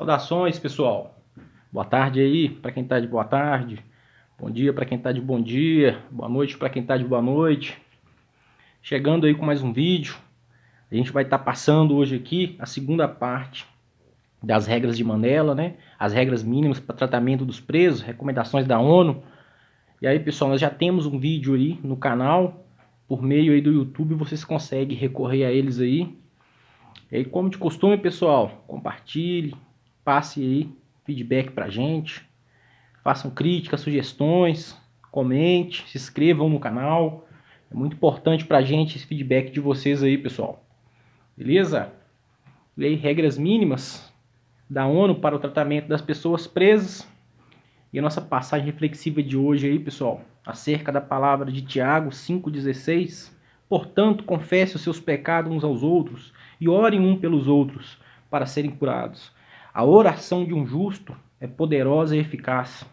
Saudações, pessoal. Boa tarde aí para quem está de boa tarde. Bom dia para quem está de bom dia. Boa noite para quem está de boa noite. Chegando aí com mais um vídeo. A gente vai estar passando hoje aqui a segunda parte das regras de Mandela, né? As regras mínimas para tratamento dos presos, recomendações da ONU. E aí, pessoal, nós já temos um vídeo aí no canal. Por meio aí do YouTube, vocês conseguem recorrer a eles aí. E aí, como de costume, pessoal, compartilhe, passe aí feedback pra gente, façam críticas, sugestões, comente, se inscrevam no canal. É muito importante pra gente esse feedback de vocês aí, pessoal. Beleza? E aí, regras mínimas da ONU para o tratamento das pessoas presas. E a nossa passagem reflexiva de hoje aí, pessoal, acerca da palavra de Tiago 5,16. Portanto, confesse os seus pecados uns aos outros e orem um pelos outros para serem curados. A oração de um justo é poderosa e eficaz.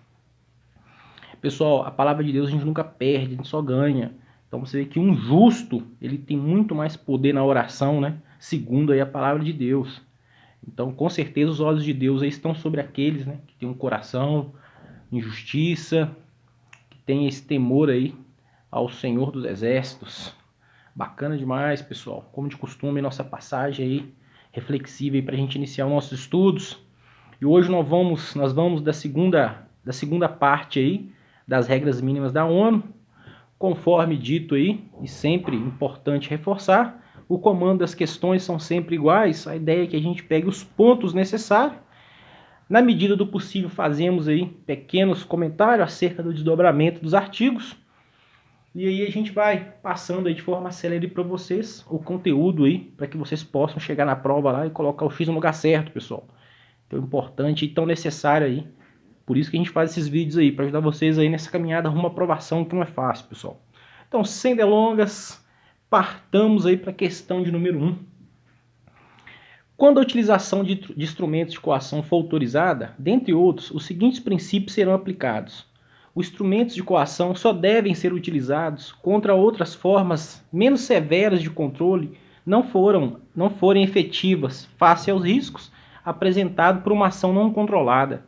Pessoal, a palavra de Deus a gente nunca perde, a gente só ganha. Então você vê que um justo, ele tem muito mais poder na oração, né? Segundo aí a palavra de Deus. Então, com certeza os olhos de Deus aí estão sobre aqueles, né, que têm um coração em justiça, que tem esse temor aí ao Senhor dos Exércitos. Bacana demais, pessoal. Como de costume, nossa passagem aí reflexiva aí para a gente iniciar os nossos estudos. E hoje nós vamos da segunda parte aí das regras mínimas da ONU. Conforme dito aí, e sempre importante reforçar, o comando das questões são sempre iguais. A ideia é que a gente pegue os pontos necessários. Na medida do possível, fazemos aí pequenos comentários acerca do desdobramento dos artigos. E aí a gente vai passando aí de forma célere para vocês o conteúdo aí, para que vocês possam chegar na prova lá e colocar o X no lugar certo, pessoal. Tão importante e tão necessário aí. Por isso que a gente faz esses vídeos aí, para ajudar vocês aí nessa caminhada rumo à aprovação, que não é fácil, pessoal. Então, sem delongas, partamos aí para a questão de número 1. Quando a utilização de instrumentos de coação for autorizada, dentre outros, os seguintes princípios serão aplicados. Os instrumentos de coação só devem ser utilizados contra outras formas menos severas de controle não forem efetivas face aos riscos apresentados por uma ação não controlada.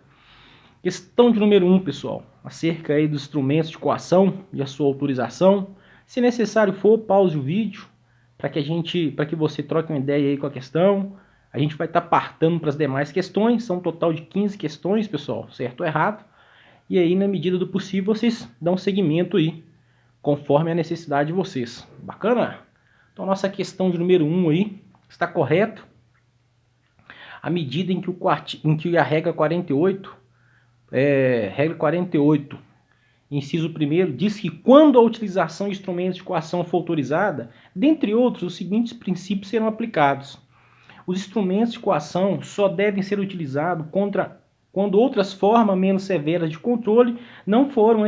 Questão de número 1, pessoal, acerca aí dos instrumentos de coação e a sua autorização. Se necessário for, pause o vídeo para que você troque uma ideia aí com a questão. A gente vai estar partando para as demais questões, são um total de 15 questões, pessoal, certo ou errado. E aí, na medida do possível, vocês dão seguimento aí, conforme a necessidade de vocês. Bacana? Então, nossa questão de número 1 aí está correto. À medida em que a regra 48, inciso 1º, diz que quando a utilização de instrumentos de coação for autorizada, dentre outros, os seguintes princípios serão aplicados. Os instrumentos de coação só devem ser utilizados quando outras formas menos severas de controle não forem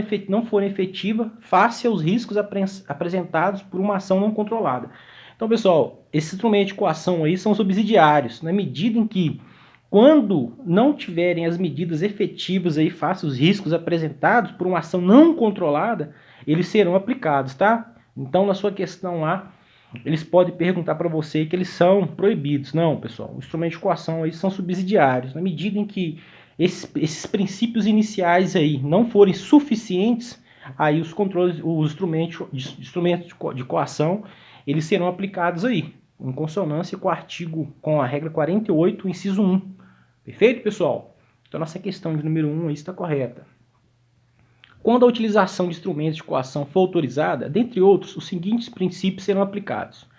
efetivas face aos riscos apresentados por uma ação não controlada. Então, pessoal, esses instrumentos de coação aí são subsidiários, na medida em que, quando não tiverem as medidas efetivas aí face aos riscos apresentados por uma ação não controlada, eles serão aplicados, tá? Então, na sua questão lá, eles podem perguntar para você que eles são proibidos. Não, pessoal, os instrumentos de coação aí são subsidiários. Na medida em que esses princípios iniciais aí não forem suficientes, aí os instrumentos de coação, eles serão aplicados aí, em consonância com a regra 48, inciso 1. Perfeito, pessoal? Então, nossa questão de número 1 aí está correta. Quando a utilização de instrumentos de coação for autorizada, dentre outros, os seguintes princípios serão aplicados.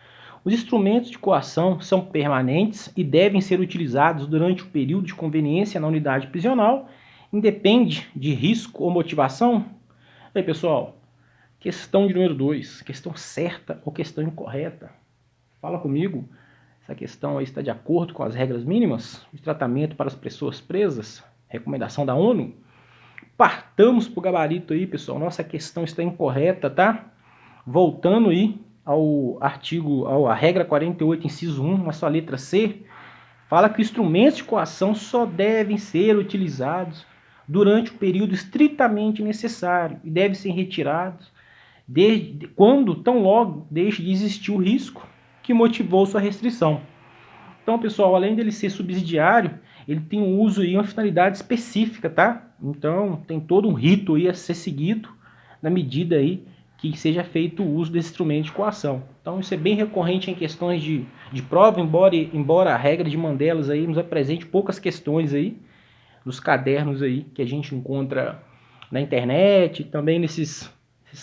Os instrumentos de coação são permanentes e devem ser utilizados durante o período de conveniência na unidade prisional, independe de risco ou motivação. Aí, pessoal, questão de número 2, questão certa ou questão incorreta? Fala comigo. Essa questão aí está de acordo com as regras mínimas de tratamento para as pessoas presas? Recomendação da ONU? Partamos para o gabarito aí, pessoal. Nossa questão está incorreta, tá? Voltando aí à regra 48, inciso 1, na sua letra C, fala que instrumentos de coação só devem ser utilizados durante o período estritamente necessário e devem ser retirados tão logo deixe de existir o risco que motivou sua restrição. Então, pessoal, além dele ser subsidiário, ele tem um uso e uma finalidade específica, tá? Então, tem todo um rito aí a ser seguido na medida aí que seja feito o uso desse instrumento de coação. Então, isso é bem recorrente em questões de prova, embora a regra de Mandelas aí nos apresente poucas questões aí, nos cadernos aí que a gente encontra na internet, também nesses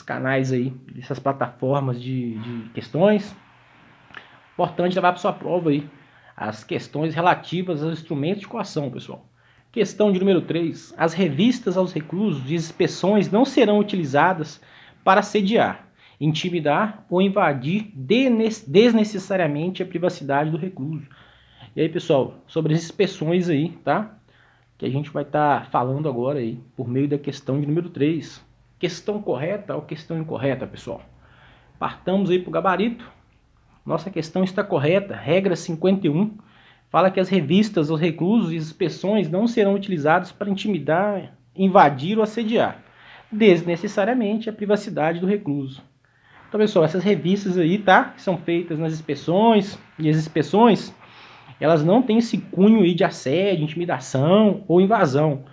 canais aí, essas plataformas de questões. Importante levar para sua prova aí as questões relativas aos instrumentos de coação, pessoal. Questão de número 3. As revistas aos reclusos e inspeções não serão utilizadas para assediar, intimidar ou invadir desnecessariamente a privacidade do recluso. E aí, pessoal, sobre as inspeções aí, tá? Que a gente vai estar falando agora aí, por meio da questão de número 3. Questão correta ou questão incorreta, pessoal? Partamos aí para o gabarito. Nossa questão está correta. Regra 51 fala que as revistas aos reclusos e inspeções não serão utilizadas para intimidar, invadir ou assediar desnecessariamente a privacidade do recluso. Então, pessoal, essas revistas aí, tá? Que são feitas nas inspeções, e as inspeções, elas não têm esse cunho aí de assédio, intimidação ou invasão.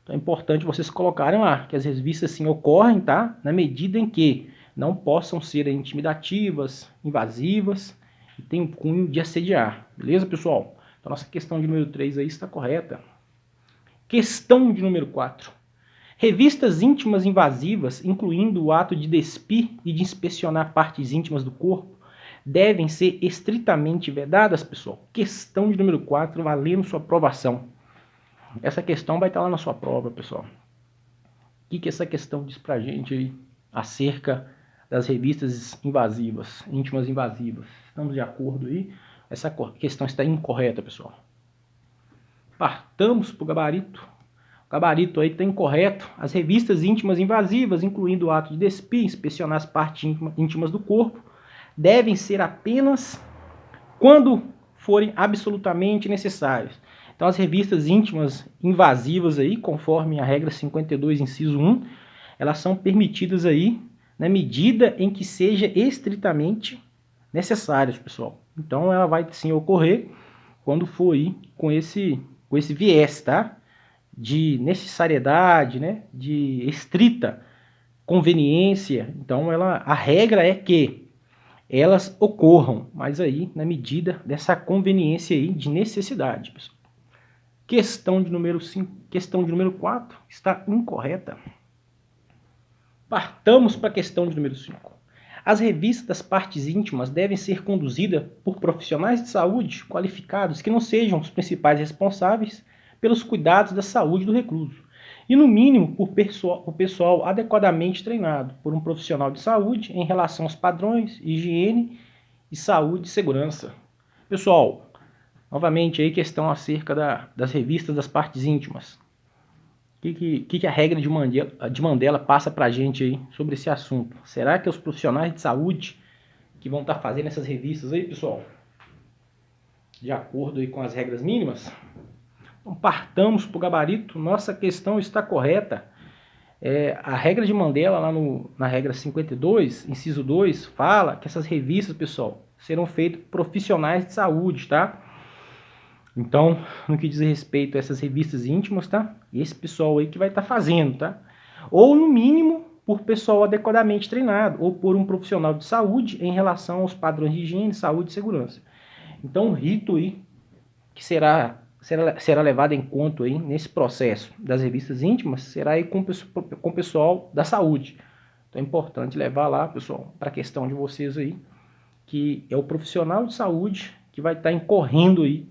Então é importante vocês colocarem lá que as revistas sim ocorrem, tá? Na medida em que não possam ser intimidativas, invasivas e tem um cunho de assediar. Beleza, pessoal? Então nossa questão de número 3 aí está correta. Questão de número 4. Revistas íntimas invasivas, incluindo o ato de despir e de inspecionar partes íntimas do corpo, devem ser estritamente vedadas, pessoal. Questão de número 4, valendo sua aprovação. Essa questão vai estar lá na sua prova, pessoal. O que essa questão diz pra gente aí acerca das revistas invasivas, íntimas invasivas? Estamos de acordo aí? Essa questão está incorreta, pessoal. Partamos para o gabarito. O gabarito aí está incorreto. As revistas íntimas invasivas, incluindo o ato de despir, inspecionar as partes íntimas do corpo, devem ser apenas quando forem absolutamente necessárias. Então, as revistas íntimas invasivas aí, conforme a regra 52, inciso 1, elas são permitidas aí na medida em que seja estritamente necessárias, pessoal. Então, ela vai sim ocorrer quando for aí com esse viés, tá? De necessariedade, né? De estrita conveniência. Então, a regra é que elas ocorram, mas aí na medida dessa conveniência aí de necessidade, pessoal. Questão de número 5, questão de número 4 está incorreta. Partamos para a questão de número 5. As revistas das partes íntimas devem ser conduzidas por profissionais de saúde qualificados que não sejam os principais responsáveis pelos cuidados da saúde do recluso, e no mínimo por pessoal adequadamente treinado por um profissional de saúde em relação aos padrões, higiene e saúde e segurança. Pessoal, novamente aí questão acerca das revistas das partes íntimas. O que a regra de Mandela passa para a gente aí sobre esse assunto? Será que é os profissionais de saúde que vão estar fazendo essas revistas aí, pessoal? De acordo aí com as regras mínimas? Então, partamos para o gabarito. Nossa questão está correta. A regra de Mandela, lá na regra 52, inciso 2, fala que essas revistas, pessoal, serão feitas por profissionais de saúde, tá? Então, no que diz respeito a essas revistas íntimas, tá? Esse pessoal aí que vai estar fazendo, tá? Ou, no mínimo, por pessoal adequadamente treinado, ou por um profissional de saúde em relação aos padrões de higiene, saúde e segurança. Então, o rito aí que será levado em conta aí nesse processo das revistas íntimas será aí com o pessoal da saúde. Então é importante levar lá, pessoal, para a questão de vocês aí, que é o profissional de saúde que vai estar incorrendo aí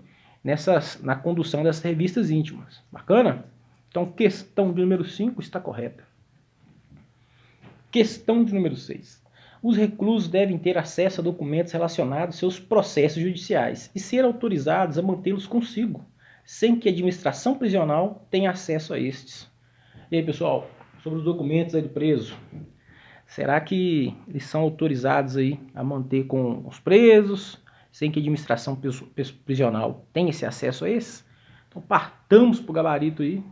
na condução dessas revistas íntimas. Bacana? Então, questão de número 5 está correta. Questão de número 6. Os reclusos devem ter acesso a documentos relacionados aos seus processos judiciais e ser autorizados a mantê-los consigo, sem que a administração prisional tenha acesso a estes. E aí, pessoal, sobre os documentos aí do preso, será que eles são autorizados aí a manter com os presos, sem que a administração prisional tenha esse acesso a esses? Então, partamos para o gabarito aí.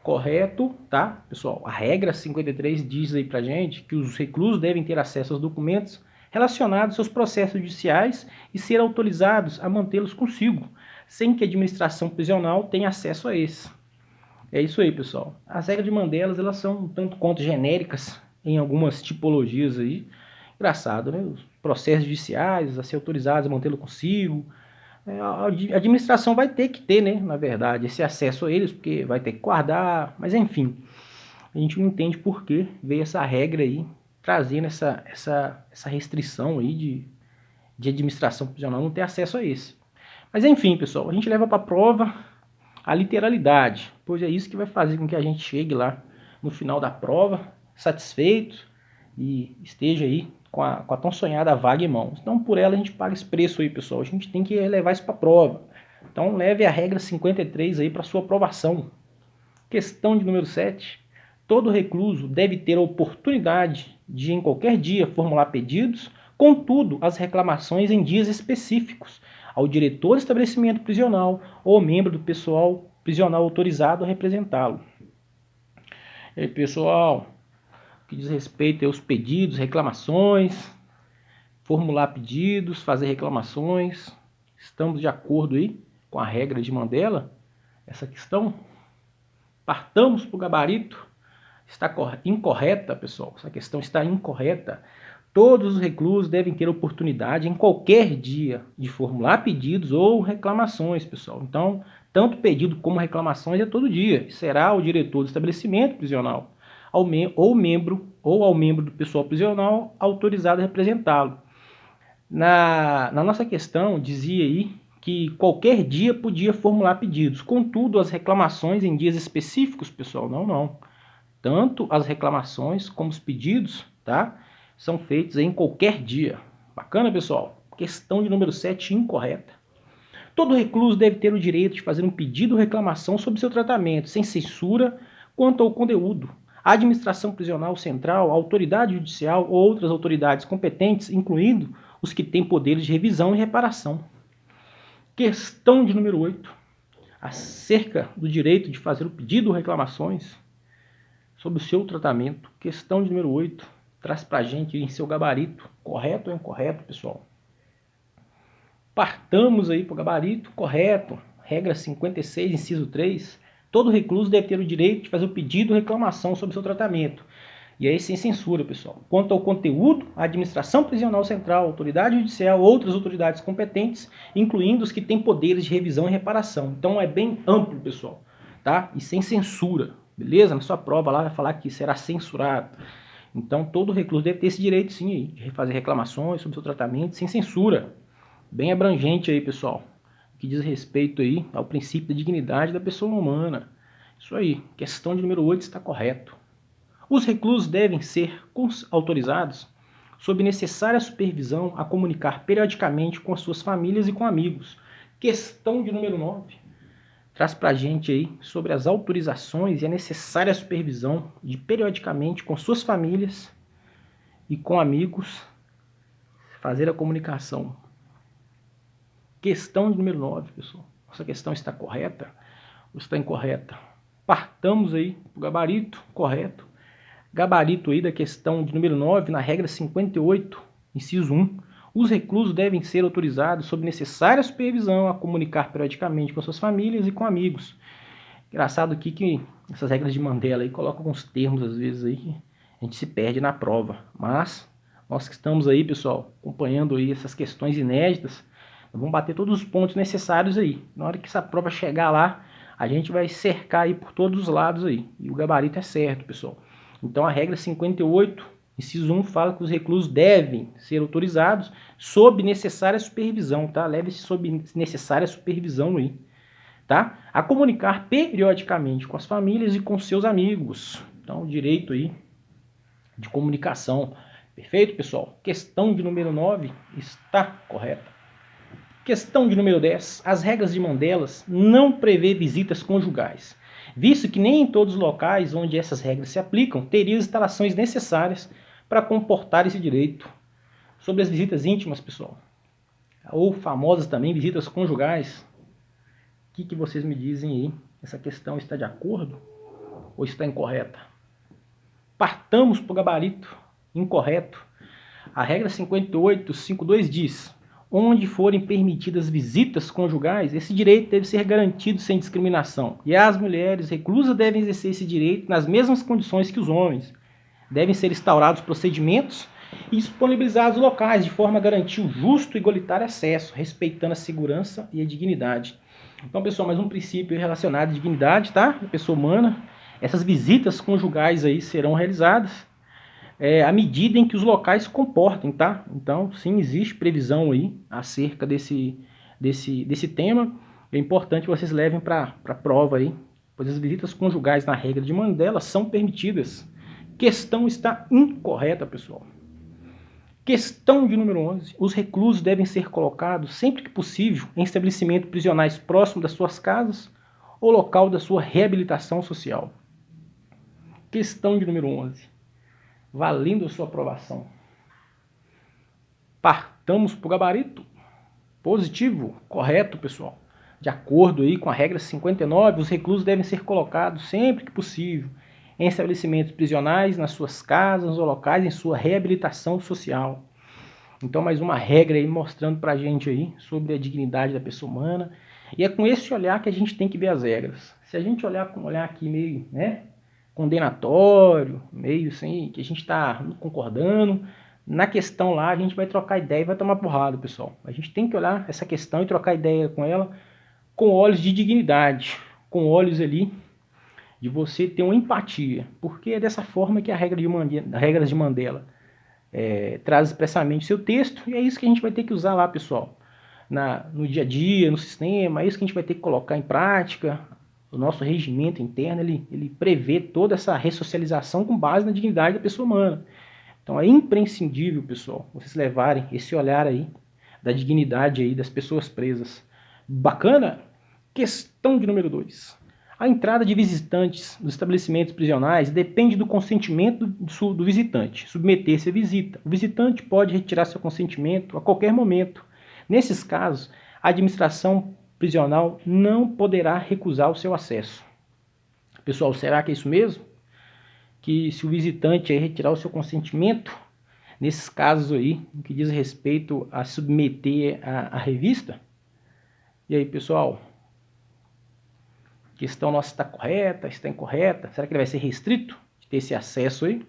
Correto, tá? Pessoal, a regra 53 diz aí pra gente que os reclusos devem ter acesso aos documentos relacionados aos seus processos judiciais e ser autorizados a mantê-los consigo, sem que a administração prisional tenha acesso a esses. É isso aí, pessoal. As regras de Mandela, elas são um tanto quanto genéricas em algumas tipologias aí. Engraçado, né? Os processos judiciais a ser autorizados a mantê-lo consigo. A administração vai ter que ter, né, na verdade, esse acesso a eles, porque vai ter que guardar, mas enfim, a gente não entende por que veio essa regra aí, trazendo essa restrição aí de administração prisional não ter acesso a esse. Mas enfim, pessoal, a gente leva para a prova a literalidade, pois é isso que vai fazer com que a gente chegue lá no final da prova satisfeito e esteja aí com a tão sonhada vaga em mãos. Então, por ela, a gente paga esse preço aí, pessoal. A gente tem que levar isso para a prova. Então, leve a regra 53 aí para sua aprovação. Questão de número 7. Todo recluso deve ter a oportunidade de, em qualquer dia, formular pedidos, contudo, as reclamações em dias específicos, ao diretor do estabelecimento prisional ou membro do pessoal prisional autorizado a representá-lo. E aí, pessoal, que diz respeito aos pedidos, reclamações, formular pedidos, fazer reclamações. Estamos de acordo aí com a regra de Mandela? Essa questão? Partamos para o gabarito. Está incorreta, pessoal. Essa questão está incorreta. Todos os reclusos devem ter oportunidade em qualquer dia de formular pedidos ou reclamações, pessoal. Então, tanto pedido como reclamações é todo dia. Será o diretor do estabelecimento prisional ao membro do pessoal prisional autorizado a representá-lo. Na nossa questão, dizia aí que qualquer dia podia formular pedidos. Contudo, as reclamações em dias específicos, pessoal, não. Tanto as reclamações como os pedidos, tá, são feitos em qualquer dia. Bacana, pessoal? Questão de número 7, incorreta. Todo recluso deve ter o direito de fazer um pedido ou reclamação sobre seu tratamento, sem censura quanto ao conteúdo. A administração prisional central, a autoridade judicial ou outras autoridades competentes, incluindo os que têm poderes de revisão e reparação. Questão de número 8. Acerca do direito de fazer o pedido ou reclamações sobre o seu tratamento. Questão de número 8. Traz pra gente em seu gabarito. Correto ou incorreto, pessoal? Partamos aí pro gabarito. Correto. Regra 56, inciso 3. Todo recluso deve ter o direito de fazer o pedido ou reclamação sobre o seu tratamento. E aí sem censura, pessoal. Quanto ao conteúdo, a administração prisional central, a autoridade judicial, outras autoridades competentes, incluindo os que têm poderes de revisão e reparação. Então é bem amplo, pessoal, tá? E sem censura, beleza? Na sua prova lá vai falar que será censurado. Então todo recluso deve ter esse direito sim, de fazer reclamações sobre o seu tratamento sem censura. Bem abrangente aí, pessoal. Que diz respeito aí ao princípio da dignidade da pessoa humana. Isso aí, questão de número 8 está correto. Os reclusos devem ser autorizados, sob necessária supervisão, a comunicar periodicamente com as suas famílias e com amigos. Questão de número 9. Traz pra gente aí sobre as autorizações e a necessária supervisão de periodicamente com suas famílias e com amigos fazer a comunicação. Questão de número 9, pessoal. Essa questão está correta ou está incorreta? Partamos aí para o gabarito, correto. Gabarito aí da questão de número 9, na regra 58, inciso 1. Os reclusos devem ser autorizados, sob necessária supervisão, a comunicar periodicamente com suas famílias e com amigos. Engraçado aqui que essas regras de Mandela aí colocam alguns termos, às vezes, aí que a gente se perde na prova. Mas nós que estamos aí, pessoal, acompanhando aí essas questões inéditas, vamos bater todos os pontos necessários aí. Na hora que essa prova chegar lá, a gente vai cercar aí por todos os lados aí. E o gabarito é certo, pessoal. Então a regra 58, inciso 1, fala que os reclusos devem ser autorizados sob necessária supervisão, tá? Leve-se sob necessária supervisão aí, tá? A comunicar periodicamente com as famílias e com seus amigos. Então o direito aí de comunicação. Perfeito, pessoal? Questão de número 9 está correta. Questão de número 10. As regras de Mandela não prevê visitas conjugais, visto que nem em todos os locais onde essas regras se aplicam teriam as instalações necessárias para comportar esse direito. Sobre as visitas íntimas, pessoal, ou famosas também visitas conjugais, o que vocês me dizem aí? Essa questão está de acordo ou está incorreta? Partamos para o gabarito incorreto. A regra 58.5.2 diz: onde forem permitidas visitas conjugais, esse direito deve ser garantido sem discriminação. E as mulheres reclusas devem exercer esse direito nas mesmas condições que os homens. Devem ser instaurados procedimentos e disponibilizados locais de forma a garantir o justo e igualitário acesso, respeitando a segurança e a dignidade. Então, pessoal, mais um princípio relacionado à dignidade, tá? Da pessoa humana. Essas visitas conjugais aí serão realizadas à medida em que os locais se comportem, tá? Então, sim, existe previsão aí acerca desse tema. É importante que vocês levem para a prova aí, pois as visitas conjugais na regra de Mandela são permitidas. Questão está incorreta, pessoal. Questão de número 11. Os reclusos devem ser colocados, sempre que possível, em estabelecimentos prisionais próximos das suas casas ou local da sua reabilitação social. Questão de número 11. Valendo a sua aprovação. Partamos para o gabarito. Positivo, correto, pessoal. De acordo aí com a regra 59, os reclusos devem ser colocados, sempre que possível, em estabelecimentos prisionais, nas suas casas ou locais em sua reabilitação social. Então, mais uma regra aí mostrando pra gente aí sobre a dignidade da pessoa humana. E é com esse olhar que a gente tem que ver as regras. Se a gente olhar com um olhar aqui meio, condenatório, meio assim, que a gente está concordando, na questão lá a gente vai trocar ideia e vai tomar porrada, pessoal. A gente tem que olhar essa questão e trocar ideia com ela com olhos de dignidade, com olhos ali de você ter uma empatia, porque é dessa forma que a regra de Mandela traz expressamente seu texto, e é isso que a gente vai ter que usar lá, pessoal, no dia a dia, no sistema, é isso que a gente vai ter que colocar em prática. O nosso regimento interno, ele prevê toda essa ressocialização com base na dignidade da pessoa humana. Então é imprescindível, pessoal, vocês levarem esse olhar aí da dignidade aí das pessoas presas. Bacana? Questão de número 2. A entrada de visitantes nos estabelecimentos prisionais depende do consentimento do visitante, submeter-se à visita. O visitante pode retirar seu consentimento a qualquer momento. Nesses casos, a administração prisional não poderá recusar o seu acesso. Pessoal, será que é isso mesmo? Que se o visitante aí retirar o seu consentimento, nesses casos aí, no que diz respeito a submeter à revista? E aí, pessoal? A questão nossa está correta, está incorreta? Será que ele vai ser restrito de ter esse acesso aí?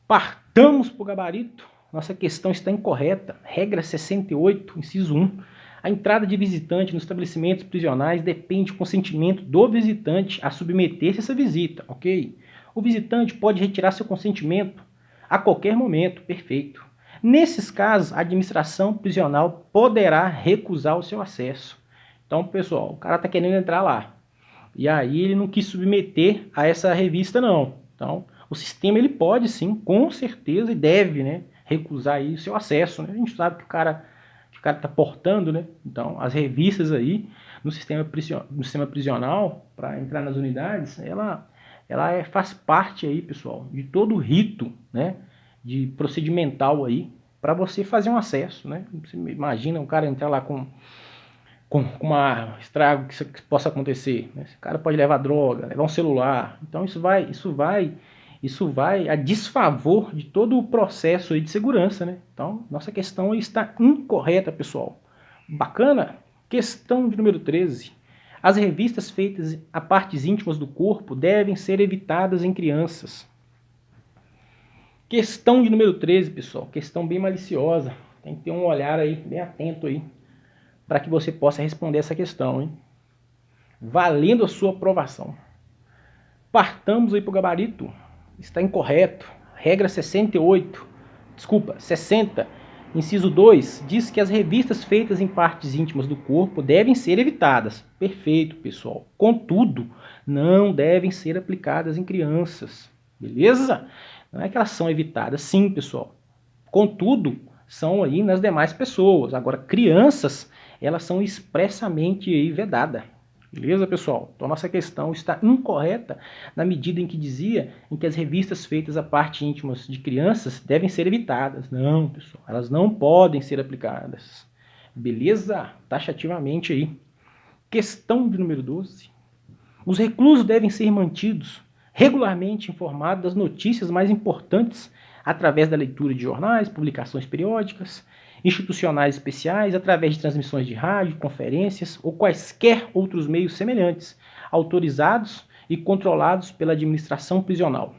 Partamos para o gabarito. Nossa questão está incorreta. Regra 68, inciso 1. A entrada de visitante nos estabelecimentos prisionais depende do consentimento do visitante a submeter-se a essa visita, ok? O visitante pode retirar seu consentimento a qualquer momento, perfeito. Nesses casos, a administração prisional poderá recusar o seu acesso. Então, pessoal, o cara está querendo entrar lá. E aí ele não quis submeter a essa revista, não. Então, o sistema ele pode sim, com certeza, e deve, recusar aí o seu acesso. A gente sabe que o cara está portando, Então, as revistas aí no sistema prisional, para entrar nas unidades, ela faz parte aí, pessoal, de todo o rito, de procedimental aí, para você fazer um acesso, Você imagina um cara entrar lá com uma estrago que possa acontecer, Esse cara pode levar droga, levar um celular. Então isso vai a desfavor de todo o processo aí de segurança, Então nossa questão está incorreta, pessoal. Bacana? Questão de número 13. As revistas feitas a partes íntimas do corpo devem ser evitadas em crianças. Questão de número 13, pessoal. Questão bem maliciosa. Tem que ter um olhar aí, bem atento aí, para que você possa responder essa questão, hein? Valendo a sua aprovação. Partamos aí para o gabarito. Está incorreto. Regra 60, inciso 2, diz que as revistas feitas em partes íntimas do corpo devem ser evitadas. Perfeito, pessoal. Contudo, não devem ser aplicadas em crianças. Beleza? Não é que elas são evitadas, sim, pessoal. Contudo, são aí nas demais pessoas. Agora, crianças, elas são expressamente aí vedadas. Beleza, pessoal? Então, nossa questão está incorreta na medida em que dizia em que as revistas feitas a parte íntimas de crianças devem ser evitadas. Não, pessoal, elas não podem ser aplicadas. Beleza? Taxativamente aí. Questão de número 12. Os reclusos devem ser mantidos regularmente informados das notícias mais importantes através da leitura de jornais, publicações periódicas, institucionais especiais, através de transmissões de rádio, conferências ou quaisquer outros meios semelhantes, autorizados e controlados pela administração prisional.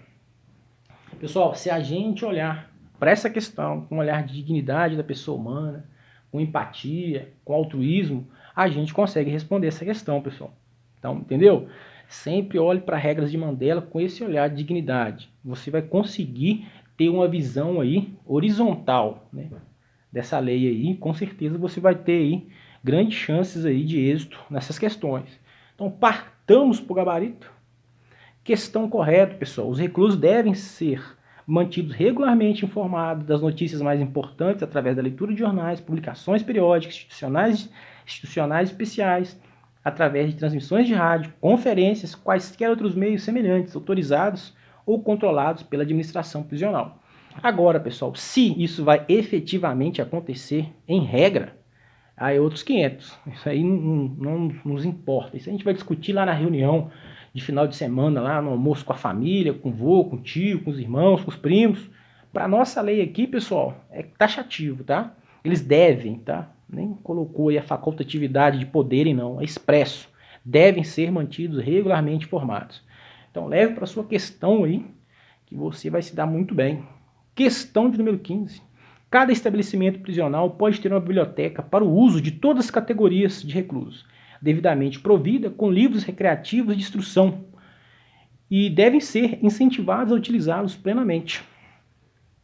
Pessoal, se a gente olhar para essa questão com um olhar de dignidade da pessoa humana, com empatia, com altruísmo, a gente consegue responder essa questão, pessoal. Então, entendeu? Sempre olhe para as regras de Mandela com esse olhar de dignidade. Você vai conseguir ter uma visão aí horizontal, né, dessa lei aí. Com certeza você vai ter aí grandes chances aí de êxito nessas questões. Então, partamos para o gabarito. Questão correta, pessoal. Os reclusos devem ser mantidos regularmente informados das notícias mais importantes através da leitura de jornais, publicações periódicas, institucionais especiais, através de transmissões de rádio, conferências, quaisquer outros meios semelhantes, autorizados ou controlados pela administração prisional. Agora, pessoal, se isso vai efetivamente acontecer em regra, aí é outros 500. Isso aí não nos importa. Isso a gente vai discutir lá na reunião de final de semana, lá no almoço com a família, com o vô, com o tio, com os irmãos, com os primos. Para nossa lei aqui, pessoal, é taxativo, tá? Eles devem, tá? Nem colocou aí a facultatividade de poderem, não. É expresso. Devem ser mantidos regularmente informados. Então, leve para sua questão aí, que você vai se dar muito bem. Questão de número 15. Cada estabelecimento prisional pode ter uma biblioteca para o uso de todas as categorias de reclusos, devidamente provida com livros recreativos de instrução, e devem ser incentivados a utilizá-los plenamente.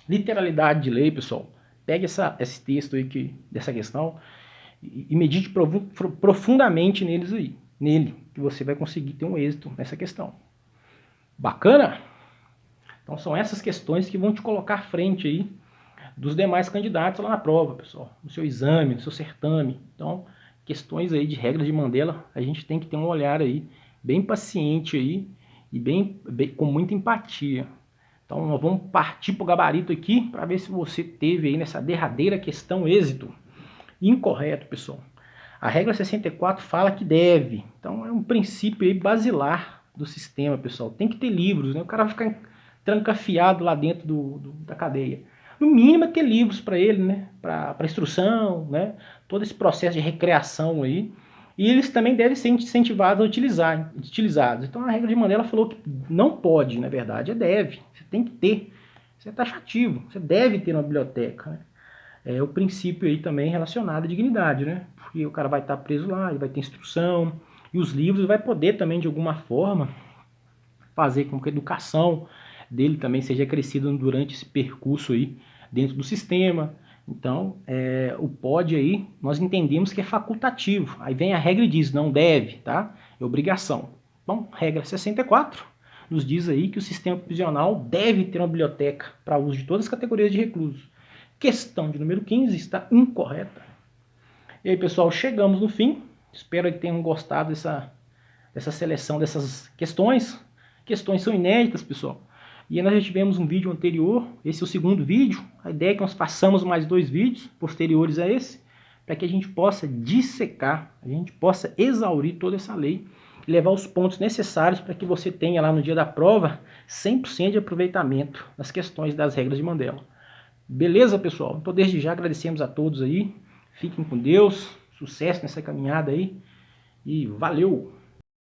Literalidade de lei, pessoal. Pegue esse texto aí dessa questão e medite profundamente nele, que você vai conseguir ter um êxito nessa questão. Bacana? Então são essas questões que vão te colocar à frente aí dos demais candidatos lá na prova, pessoal, no seu exame, no seu certame. Então, questões aí de regras de Mandela, a gente tem que ter um olhar aí bem paciente aí e bem com muita empatia. Então, nós vamos partir para o gabarito aqui para ver se você teve aí nessa derradeira questão êxito. Incorreto, pessoal. A regra 64 fala que deve. Então, é um princípio aí basilar do sistema, pessoal. Tem que ter livros, né? O cara vai ficar trancafiado lá dentro da cadeia. No mínimo é ter livros para ele, né? Para instrução, né? Todo esse processo de recreação aí. E eles também devem ser incentivados a utilizados. Então a regra de Mandela falou que não pode, na verdade, é deve. Você tem que ter. Isso é taxativo. Você deve ter uma biblioteca, né? É o princípio aí também relacionado à dignidade, né? Porque o cara vai estar preso lá, ele vai ter instrução. E os livros vai poder também, de alguma forma, fazer com que a educação dele também seja crescida durante esse percurso aí dentro do sistema. Então, o pode aí, nós entendemos que é facultativo. Aí vem a regra e diz, não deve, tá? É obrigação. Bom, regra 64 nos diz aí que o sistema prisional deve ter uma biblioteca para uso de todas as categorias de reclusos. Questão de número 15 está incorreta. E aí, pessoal, chegamos no fim. Espero que tenham gostado dessa seleção dessas questões. Questões são inéditas, pessoal. E nós já tivemos um vídeo anterior, esse é o segundo vídeo. A ideia é que nós façamos mais 2 vídeos posteriores a esse, para que a gente possa dissecar, a gente possa exaurir toda essa lei e levar os pontos necessários para que você tenha lá no dia da prova 100% de aproveitamento das questões das regras de Mandela. Beleza, pessoal? Então desde já agradecemos a todos aí. Fiquem com Deus, sucesso nessa caminhada aí e valeu!